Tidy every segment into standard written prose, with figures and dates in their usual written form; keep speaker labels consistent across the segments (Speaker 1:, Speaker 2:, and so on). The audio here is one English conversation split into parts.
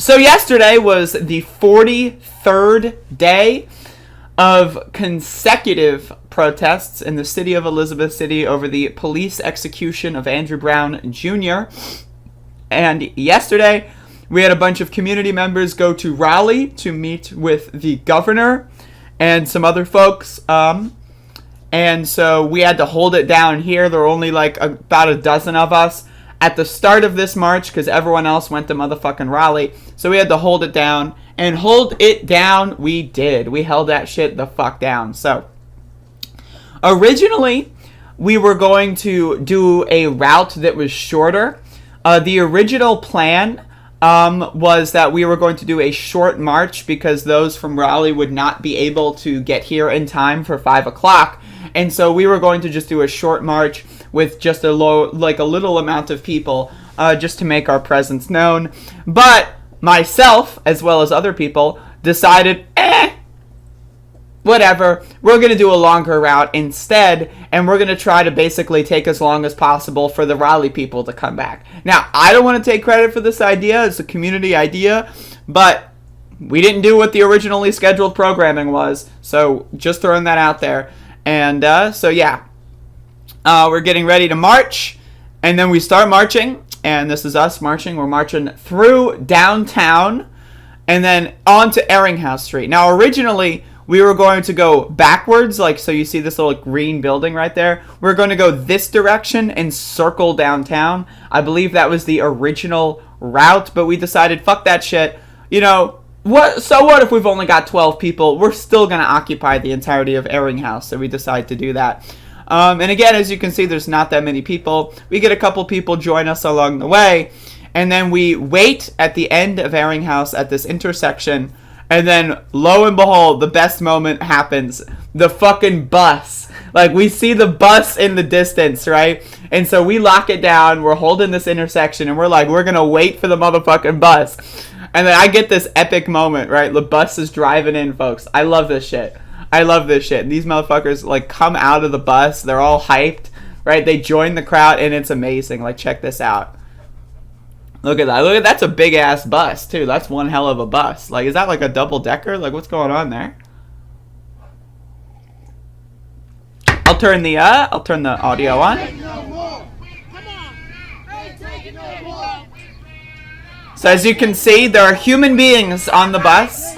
Speaker 1: So yesterday was the 43rd day of consecutive protests in the city of Elizabeth City over the police execution of Andrew Brown Jr. And yesterday, we had a bunch of community members go to Raleigh to meet with the governor and some other folks. And so we had to hold it down here. There were only like about a dozen of us at the start of this march because everyone else went to motherfucking Raleigh. So we had to hold it down. And hold it down, we did. We held that shit the fuck down. So, originally, we were going to do a route that was shorter. The original plan was that we were going to do a short march because those from Raleigh would not be able to get here in time for 5 o'clock. And so we were going to just do a short march with just a little amount of people just to make our presence known. But myself, as well as other people, decided, whatever, we're going to do a longer route instead, and we're going to try to basically take as long as possible for the Raleigh people to come back. Now, I don't want to take credit for this idea. It's a community idea, but we didn't do what the originally scheduled programming was, so just throwing that out there. And so, yeah, we're getting ready to march, and then we start marching. And this is us marching. We're marching through downtown and then on to Eringhouse Street. Now, originally, we were going to go backwards. So you see this little green building right there. We're going to go this direction and circle downtown. I believe that was the original route, but we decided, fuck that shit. What if we've only got 12 people? We're still going to occupy the entirety of Eringhouse, so we decided to do that. And again, as you can see, there's not that many people. We get a couple people join us along the way, and then we wait at the end of Eringhouse at this intersection, and then, lo and behold, the best moment happens. The fucking bus. We see the bus in the distance, right? And so we lock it down, we're holding this intersection, and we're going to wait for the motherfucking bus. And then I get this epic moment, right? The bus is driving in, folks. I love this shit. These motherfuckers come out of the bus. They're all hyped, right? They join the crowd, and it's amazing. Check this out. Look at that. That's a big ass bus too. That's one hell of a bus. Is that a double decker? What's going on there? I'll turn the audio on. So as you can see, there are human beings on the bus.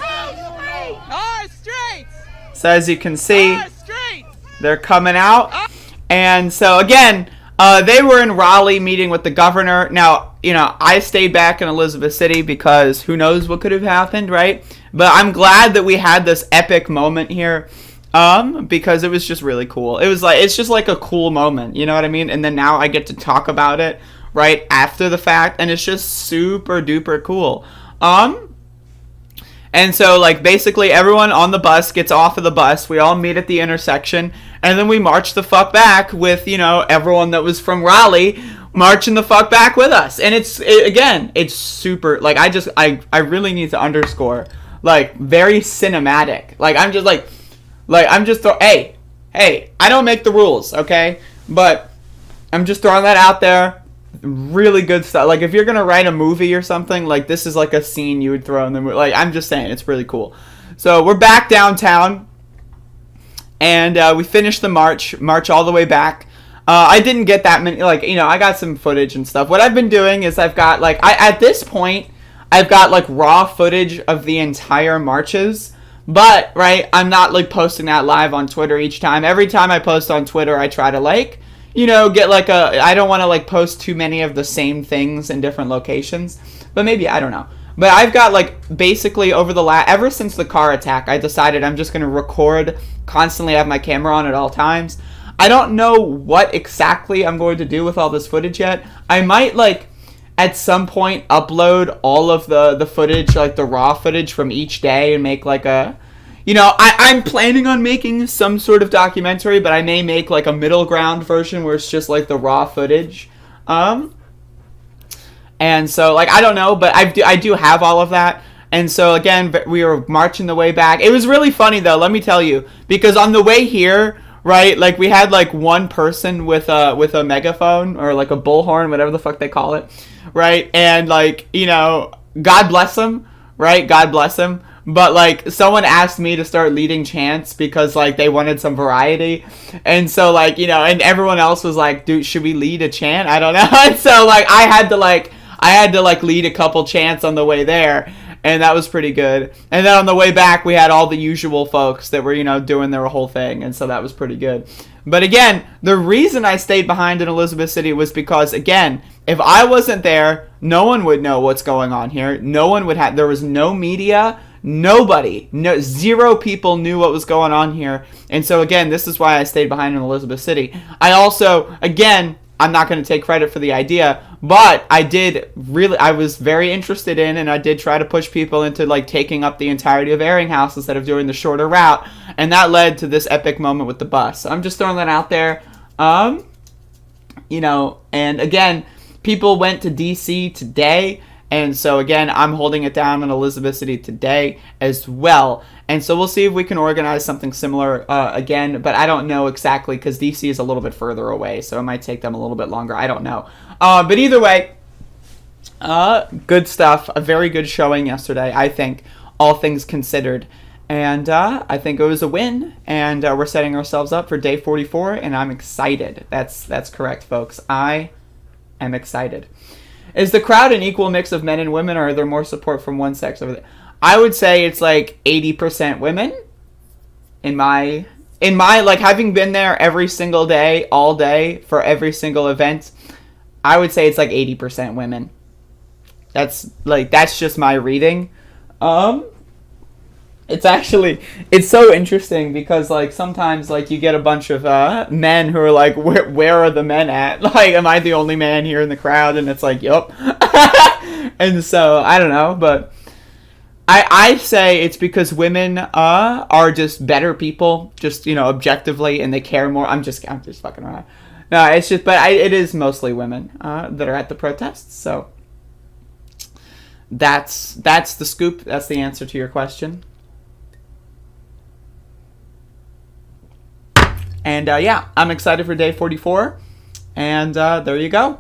Speaker 1: So as you can see, they're coming out. And so again, they were in Raleigh meeting with the governor. Now, I stayed back in Elizabeth City because who knows what could have happened, right? But I'm glad that we had this epic moment here because it was just really cool. It's just a cool moment, you know what I mean? And then now I get to talk about it right after the fact, and it's just super duper cool. And so, basically everyone on the bus gets off of the bus. We all meet at the intersection. And then we march the fuck back with, everyone that was from Raleigh marching the fuck back with us. And it's super, I really need to underscore, very cinematic. Hey, I don't make the rules, okay? But I'm just throwing that out there. Really good stuff. If you're gonna write a movie or something, this is a scene you would throw in the movie. I'm just saying, it's really cool. So we're back downtown, and we finished the march all the way back. I didn't get that many, I got some footage and stuff. What I've been doing is I've got at this point I've got raw footage of the entire marches. But right, I'm not posting that live on Twitter each time. Every time I post on Twitter, I try to get I don't want to post too many of the same things in different locations, but maybe, I don't know. But I've got basically ever since the car attack, I decided I'm just going to record, constantly have my camera on at all times. I don't know what exactly I'm going to do with all this footage yet. I might at some point upload all of the footage, the raw footage from each day and make I'm planning on making some sort of documentary, but I may make a middle ground version where it's just the raw footage. And so I don't know, but I do have all of that. And so again, we were marching the way back. It was really funny though, let me tell you, because on the way here, right, we had one person with a megaphone or a bullhorn, whatever the fuck they call it, right? And God bless him, right? God bless him. But like someone asked me to start leading chants because like they wanted some variety, and so like and everyone else was like, dude, should we lead a chant? I don't know. And so like I had to lead a couple chants on the way there, and that was pretty good. And then on the way back, we had all the usual folks that were doing their whole thing, and so that was pretty good. But again, the reason I stayed behind in Elizabeth City was because, again, if I wasn't there, no one would know what's going on here. No one would have. There was no media. Nobody, zero people knew what was going on here. And so again, this is why I stayed behind in Elizabeth City. I also, again, I'm not going to take credit for the idea, but I was very interested in, and I did try to push people into like taking up the entirety of Airing House instead of doing the shorter route. And that led to this epic moment with the bus. So I'm just throwing that out there. And again, people went to DC today. And so, again, I'm holding it down in Elizabeth City today as well. And so we'll see if we can organize something similar again. But I don't know exactly because DC is a little bit further away. So it might take them a little bit longer. I don't know. But either way, good stuff. A very good showing yesterday, I think, all things considered. And I think it was a win. And we're setting ourselves up for day 44. And I'm excited. That's correct, folks. I am excited. Is the crowd an equal mix of men and women, or are there more support from one sex over there? I would say it's like 80% women. In my like having been there every single day, all day for every single event, I would say it's like 80% women. That's just my reading. It's so interesting because like sometimes like you get a bunch of men who are like, where are the men at? Like, am I the only man here in the crowd? And it's like, yup. And so I don't know, but I say it's because women are just better people, just objectively, and they care more. I'm just fucking around. No, it's just, but it is mostly women that are at the protests. So that's the scoop. That's the answer to your question. And yeah, I'm excited for day 44. And there you go.